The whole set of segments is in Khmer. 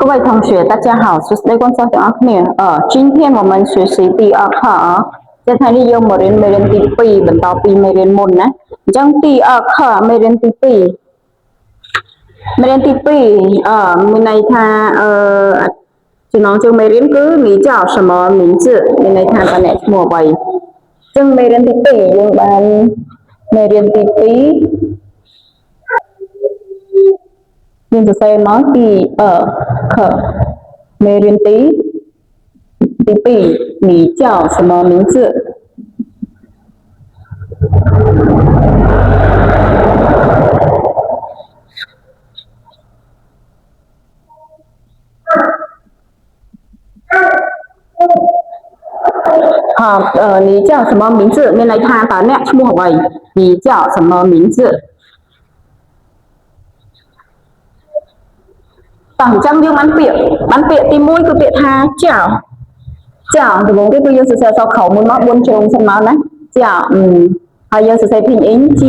各位同学，大家好，我是雷光教小阿尼。今天我们学习第二课啊。在台里用每人第2បន្តពីមេរៀនមុនណាអញ្ចឹងទី2មេរៀនទី2មានន័យថាចំណងជើងមេរៀនគឺ你叫什么名字មានន័យថាតើអ្នកឈ្មោះអ្វីអញ្ចឹងមេរៀនទី2យើងបានមេរៀនទី2យើងសរសេរមកទីខមេរៀនទី2你叫什么名字你叫什么名字មានន័យថាតើអ្នកឈ្មោះអ្វី你叫什么名字តោះអញ្ចឹងយើងបានពាក្យទី1គឺពាក្យថាចាដំបូងគេគឺយើងសរសេរអក្សរខុសមុនមក4ជ្រុងសិនមកណាចាហើយយើងសរសេរ拼音 G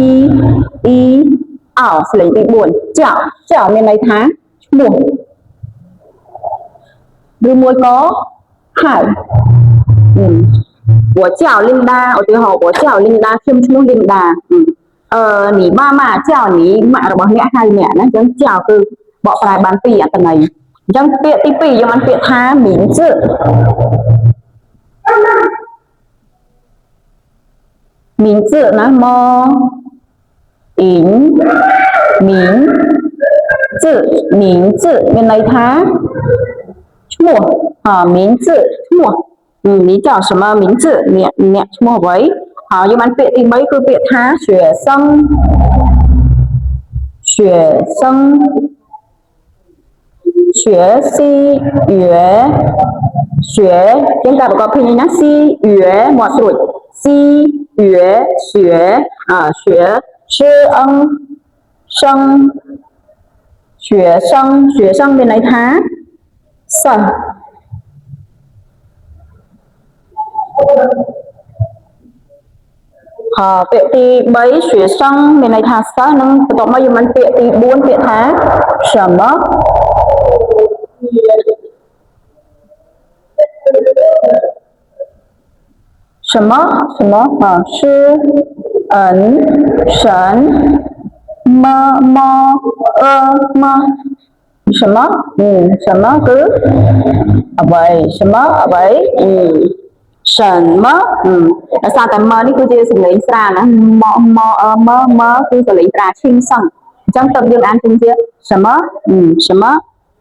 E អោស្លេងទី4ចាមានន័យថាឈ្មោះឬមួយក៏ហៅ我叫琳达ឧទាហរណ៍我叫琳达ខ្ញុំឈ្មោះលីនដា你妈妈叫你ម៉ាក់របស់អ្នកហៅអ្នកណាអញ្ចឹង叫គឺបកប្រែបានពីរអត្ថន័យអញ្ចឹងពាក្យទី2យើងបានពាក្យថា名字名字ណាមអ៊ីងមីង字មានន័យថាឈ្មោះ名字ឈ្មោះ你叫什么名字អ្នកឈ្មោះអ្វីហើយយើងបានពាក្យទី3គឺពាក្យថា学生学习យើងការប្រកប拼音ណា西学មកស្រួច西学学生មានន័យថាសិស្សពាក្យទី3学生មានន័យថាសិស្សនិងបន្ទាប់មកយើងបានពាក្យទី4ពាក្យថា什么什么是神么什么什么គឺអ្វី什么អ្វី什么ដោយសារតែមើនេះគឺជាសំឡេងស្រាលណាមើគឺសំឡេងស្រាលឈិងសឹងអញ្ចឹងតើយើងអានជិះជា什么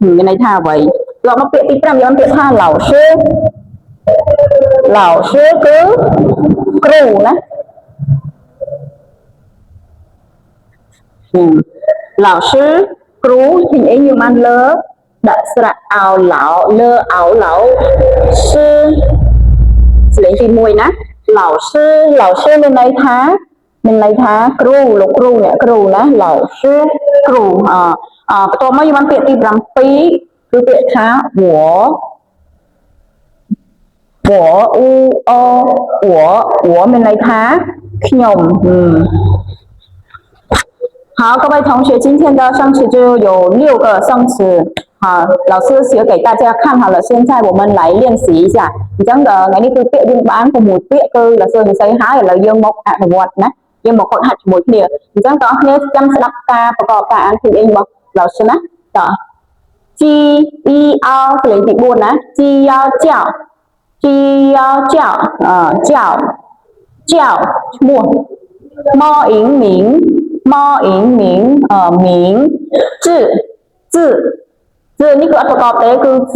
មានន័យថាអ្វីចូលមកពាក្យទី5យើងពាក្យថា老师គឺគ្រូណា老师គ្រូពីអីយើងបានលើដាក់ស្រៈអោឡោលើអោឡោsưស្លេងទី1ណា老师មានន័យថាគ្រូលោកគ្រូអ្នកគ្រូណា老师គ្រូបន្ទាប់មកយើងបានពាក្យទី7គឺពាក្យថា我មានន័យថាខ្ញុំ好，各位同学，今天的生词就有6个生词。好，老师写给大家看好了。现在我们来练习一下。អញ្ចឹងថ្ងៃនេះគឺពាក្យយើងបាន6ពាក្យគឺ老师និយាយហើយឥឡូវយើងមកអនុវត្តណាយើងមកฝึกហាត់ជាមួយគ្នាអញ្ចឹងបងប្អូនចាំស្ដាប់ការប្រកបការអានពីអីរបស់老师ណាតើជី E O ស្លេងទី4ណាជីយ៉ាចាឈ្មោះម៉អ៊ីងមីងមីង字នេះគឺអត់ប្រកបទេគឺ字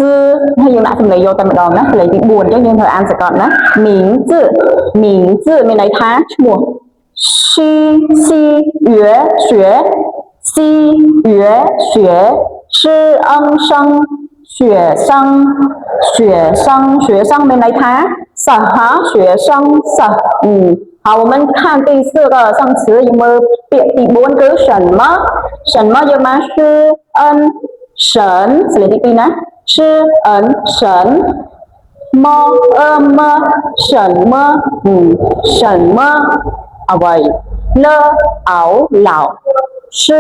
ហើយយើងដាក់សំឡេងយកតែម្ដងណាសំឡេងទី4អញ្ចឹងយើងត្រូវអានសកត់ណា名字មានន័យថាឈ្មោះ西约师生学生មានន័យថាសិស្ស学生សិស្ស好我们看第4个生词យើងមើលពាក្យទី4គឺ什么យើងបាន是神ស្លេងទី2ណា是神么什么អ្វី了អោឡោ sư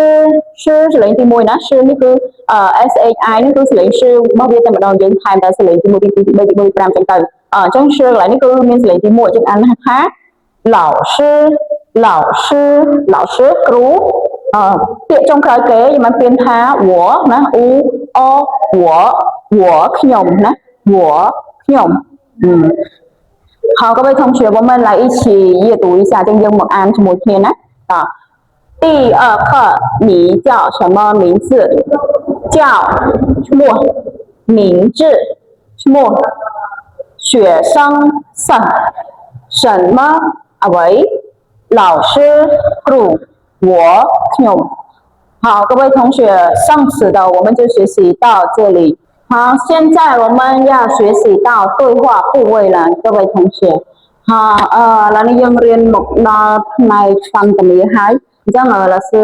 sư sẽ lênទី1ណាsưនេះគឺ SHI នេះគឺសលេងsưរបស់វាតែម្ដងយើងថែមតែសលេងទី1ទី2ទី3ទី4ទី5ចឹងទៅអញ្ចឹងsưកន្លែងនេះគឺមានសលេងទី1យើងអានថា老师老师老师គ្រូពាក្យចុងក្រោយគេយើងបានពាក្យថា我ណា u o 我ខ្ញុំណា我ខ្ញុំ好，各位同学，我们来一起阅读一下，正经我按什么天呢？啊，第二课，你叫什么名字？叫什么名字？什么学生什么为老师我好，各位同学，上次的我们就学习到这里。好，现在我们要学习到对话部位了，各位同学。好，làយើងរៀនមកដល់ផ្នែកសន្ទនាហើយអញ្ចឹងលាsư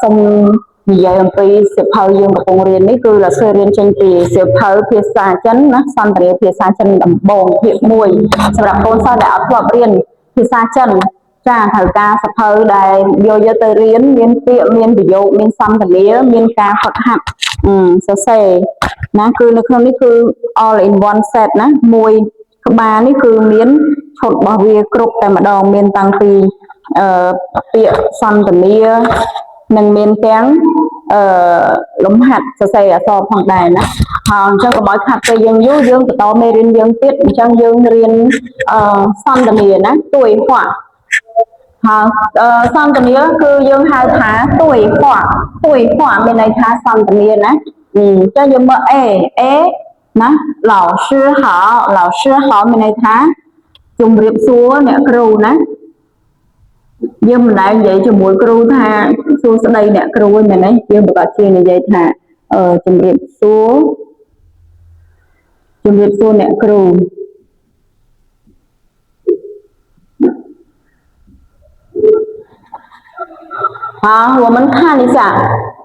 សូមនិយាយអំពីសៀវភៅយើងកំពុងរៀននេះគឺលាsưរៀនចេញពីសៀវភៅភាសាចិនណាសន្ទនាភាសាចិនដំបូងភាគ1សម្រាប់កូនសិស្សដែលអត់ធ្លាប់រៀនភាសាចិនចាត្រូវការសៀវភៅដែលយកទៅរៀនមានពាក្យមានប្រយោគមានសន្ទនាមានការហ្វឹកហាត់សរសេរណាគឺនៅក្នុងនេះគឺ all in one set ណាមួយក្បាលនេះគឺមានឈុតរបស់វាគ្រប់តែម្ដងមានតាំងពីពាក្យសន្ទនានិងមានទាំងលំហាត់សរសេរអក្សរផងដែរណាហើយអញ្ចឹងកុំឲ្យខាត់ពេលយើងយូរយើងបន្តមេរៀនយើងទៀតអញ្ចឹងយើងរៀនសន្ទនាណាទួយហួហើយសន្ទនាគឺយើងហៅថាទួយហួមានន័យថាសន្ទនាណាអញ្ចឹងយើងមើលអេណា老师好មានន័យថាជំរាបសួរអ្នកគ្រូណាយើងមិនដែលនិយាយជាមួយគ្រូថាសួស្ដីអ្នកគ្រូឯមែនទេយើងប្រកាសជានិយាយថាជំរាបសួរអ្នកគ្រូ好，我们看一下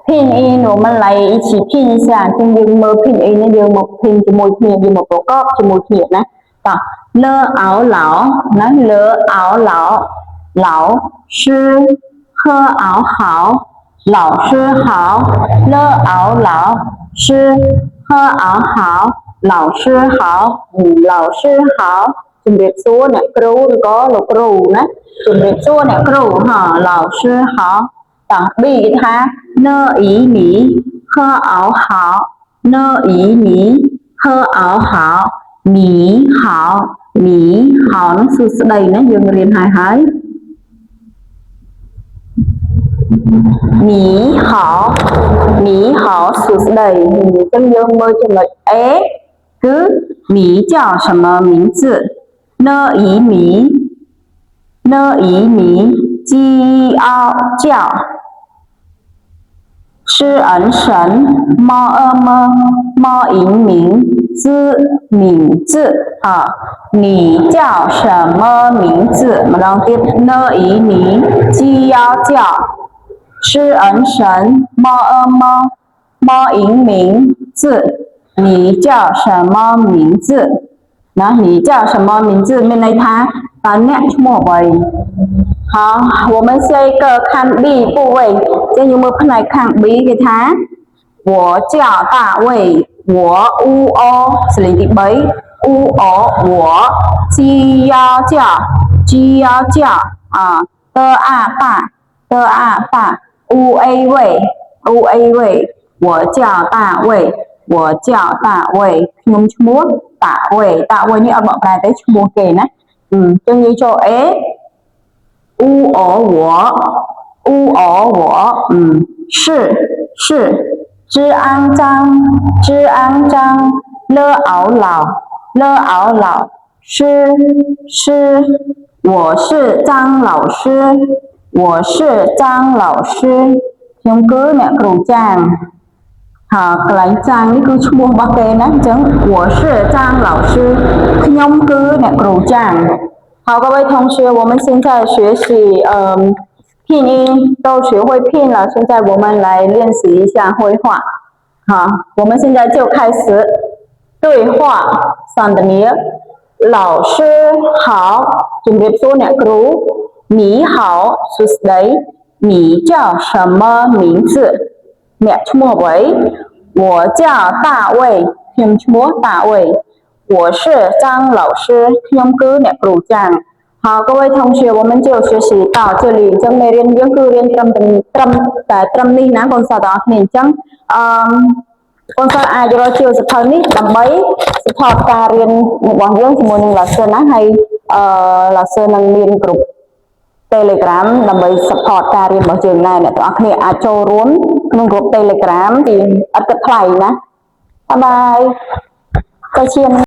拼音，我们来一起拼一下。今យើងមើល拼音នេះយើងមក拼ជាមួយគ្នាយើងមកប្រកបជាមួយគ្នាណាតោះលើអោឡោណាលើអោឡោ老师喝熬好老师好乐熬老师喝熬好老师好老师好ជំរាបសួរអ្នកគ្រូឬក៏លោកគ្រូណាជំរាបសួរអ្នកគ្រូ老师好តោះ B គេថានើអ៊ីនី喝熬好នើអ៊ីនី喝熬好你好នោះសួស្ដីណាយើងរៀនហើយ你好សួស្ដីអញ្ចឹងយើងមើលចំណុច A គឺ你叫什么名字呢以你鸡嗷叫吃恩神猫猫赢名字名字你叫什么名字ម្ដងទៀត呢以你鸡嗷叫吃恩神猫猫赢名字你叫什么名字ណា你叫什么名字មានន័យថាតើអ្នកឈ្មោះអ្វី好我们下一个看 B 部位这យើងមើលផ្នែកខាង B គេថា我叫大卫我乌哦សលេងទី3乌哦我鸡要叫的啊爸乌 A 位我叫大卫ខ្ញុំឈ្មោះតាវេនេះអត់បកប្រែទេឈ្មោះគេណាចឹងយើងចូល A 乌哦我是知安章乐熬老是我是张老师ខ្ញុំគឺអ្នកគ្រូចាងកន្លែងចាងនេះគឺឈ្មោះរបស់គេណាអញ្ចឹង我是张老师ខ្ញុំគឺអ្នកគ្រូចាង好，各位同学，我们现在学习拼音都学会拼了，现在我们来练习一下绘画。好，我们现在就开始对话上的你老师好，ជំរាបសួរអ្នកគ្រូ你好សួស្ដី你叫什么名字អ្នកឈ្មោះអ្វី我叫大卫ខ្ញុំឈ្មោះ大卫我是张老师ខ្ញុំគឺអ្នកគ្រូចាង好，各位同学，我们就学习到这里。ចឹងមេរៀនយើងគឺរៀនត្រឹមនេះណាកូនសិស្សទាំងអស់គ្នាអញ្ចឹងកូនសិស្សអាចយកជាសភៅនេះដើម្បី support ការរៀនរបស់យើងជាមួយនឹងឡាស៊ឺណាហើយឡាស៊ឺនឹងមានក្រុម Telegram ដើម្បី support ការរៀនរបស់យើងដែរអ្នកទាំងអស់គ្នាអាចចូលរួមក្នុងក្រុម Telegram ពីឥតគិតថ្លៃណាបាយបាយទៅឈាន